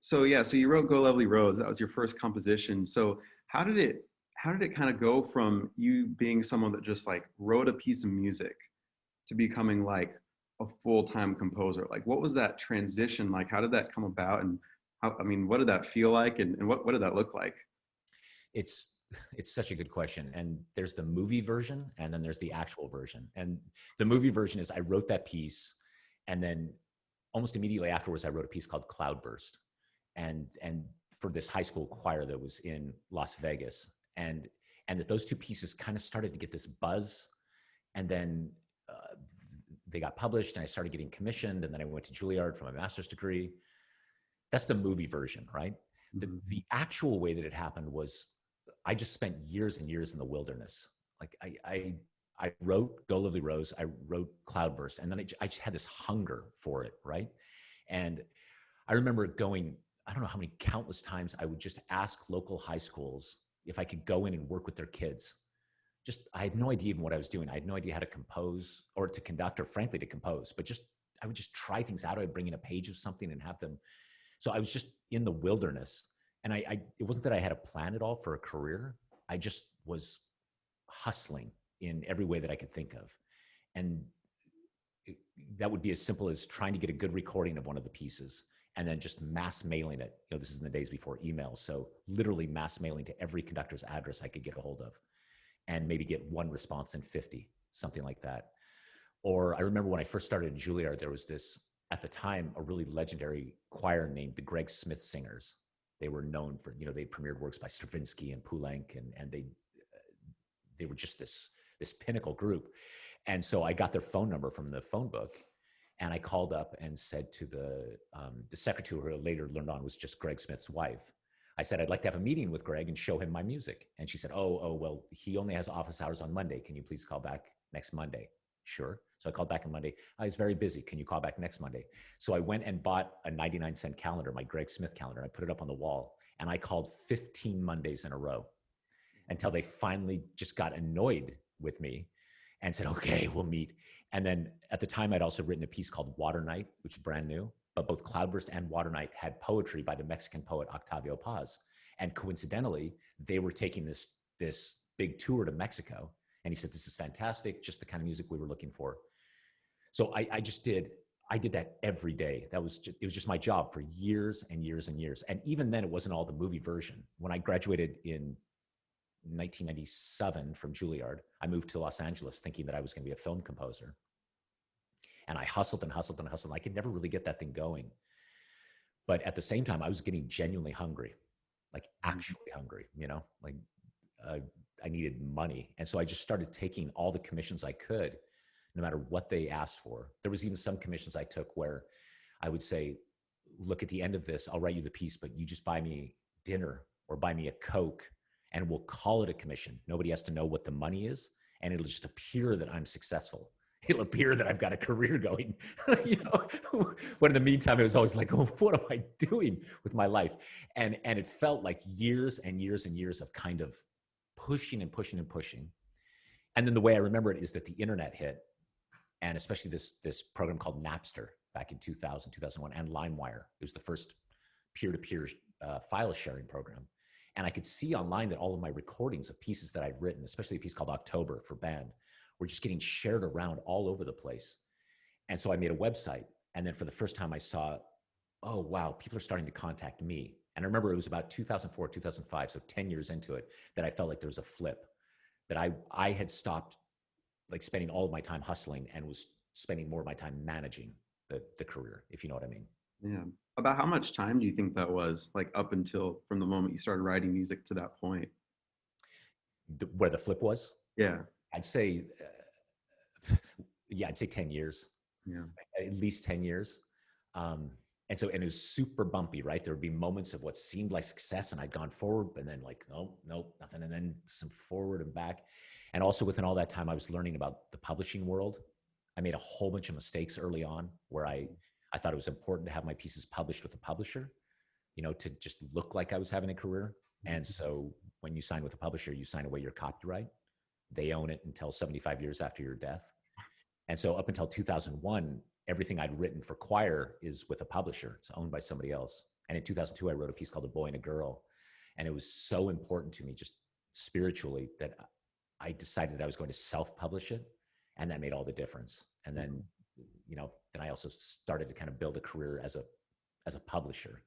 So yeah, so you wrote "Go Lovely Rose." That was your first composition. So how did it how did it kind of go from you being someone that just like wrote a piece of music to becoming like a full-time composer? Like what was that transition like? How did that come about? And how, I mean, what did that feel like? And what did that look like? It's it's such a good question. And there's the movie version and then there's the actual version. And the movie version is I wrote that piece, and then almost immediately afterwards I wrote a piece called Cloudburst. And for this high school choir that was in Las Vegas. And that those two pieces kind of started to get this buzz, and then they got published and I started getting commissioned, and then I went to Juilliard for my master's degree. That's the movie version, right? The actual way that it happened was I just spent years and years in the wilderness. Like I wrote Go Lovely Rose, I wrote Cloudburst, and then I just had this hunger for it, right? And I remember going, I don't know how many countless times I would just ask local high schools if I could go in and work with their kids. Just, I had no idea even what I was doing. I had no idea how to compose or to conduct, or frankly to compose, but just, I would just try things out. I would bring in a page of something and have them. So I was just in the wilderness, and it wasn't that I had a plan at all for a career. I just was hustling in every way that I could think of. And that would be as simple as trying to get a good recording of one of the pieces and then just mass mailing it. You know, this is in the days before email. So literally mass mailing to every conductor's address I could get a hold of, and maybe get one response in 50, something like that. Or I remember when I first started in Juilliard, there was this, at the time, a really legendary choir named the Greg Smith Singers. They were known for, you know, they premiered works by Stravinsky and Poulenc, and they were just this pinnacle group. And so I got their phone number from the phone book, and I called up and said to the secretary, who I later learned on was just Greg Smith's wife. I said, I'd like to have a meeting with Greg and show him my music. And she said, well, he only has office hours on Monday. Can you please call back next Monday? Sure. So I called back on Monday. He's very busy. Can you call back next Monday? So I went and bought a 99-cent calendar, my Greg Smith calendar. I put it up on the wall, and I called 15 Mondays in a row until they finally just got annoyed with me and said, okay, we'll meet. And then at the time, I'd also written a piece called Water Night, which is brand new. But both Cloudburst and Water Night had poetry by the Mexican poet Octavio Paz. And coincidentally, they were taking this big tour to Mexico. And he said, this is fantastic, just the kind of music we were looking for. So I did that every day. It was just my job for years and years and years. And even then, it wasn't all the movie version. When I graduated in 1997 from Juilliard, I moved to Los Angeles thinking that I was going to be a film composer. And I hustled and hustled and hustled. I could never really get that thing going. But at the same time, I was getting genuinely hungry, like actually hungry, you know, like I needed money. And so I just started taking all the commissions I could, no matter what they asked for. There was even some commissions I took where I would say, look, at the end of this, I'll write you the piece, but you just buy me dinner or buy me a Coke, and we'll call it a commission. Nobody has to know what the money is, and it'll just appear that I'm successful. It'll appear that I've got a career going, you know. But in the meantime, it was always like, oh, what am I doing with my life? And it felt like years and years and years of kind of pushing and pushing and pushing. And then the way I remember it is that the internet hit, and especially this program called Napster back in 2000, 2001, and LimeWire. It was the first peer-to-peer file sharing program. And I could see online that all of my recordings of pieces that I'd written, especially a piece called October for band, were just getting shared around all over the place. And so I made a website. And then for the first time I saw, oh, wow, people are starting to contact me. And I remember it was about 2004, 2005, so 10 years into it, that I felt like there was a flip, that I had stopped like spending all of my time hustling and was spending more of my time managing the career, if you know what I mean. Yeah. About how much time do you think that was, like up until from the moment you started writing music to that point? Where the flip was? Yeah. I'd say, I'd say 10 years. Yeah. At least 10 years. And it was super bumpy, right? There would be moments of what seemed like success, and I'd gone forward, and then like, nope, nothing. And then some forward and back. And also within all that time, I was learning about the publishing world. I made a whole bunch of mistakes early on where I thought it was important to have my pieces published with a publisher, you know, to just look like I was having a career. And so when you sign with a publisher, you sign away your copyright. They own it until 75 years after your death. And so up until 2001, everything I'd written for choir is with a publisher. It's owned by somebody else. And in 2002, I wrote a piece called A Boy and a Girl. And it was so important to me, just spiritually, that I decided that I was going to self-publish it. And that made all the difference. And then, then I also started to kind of build a career as a publisher.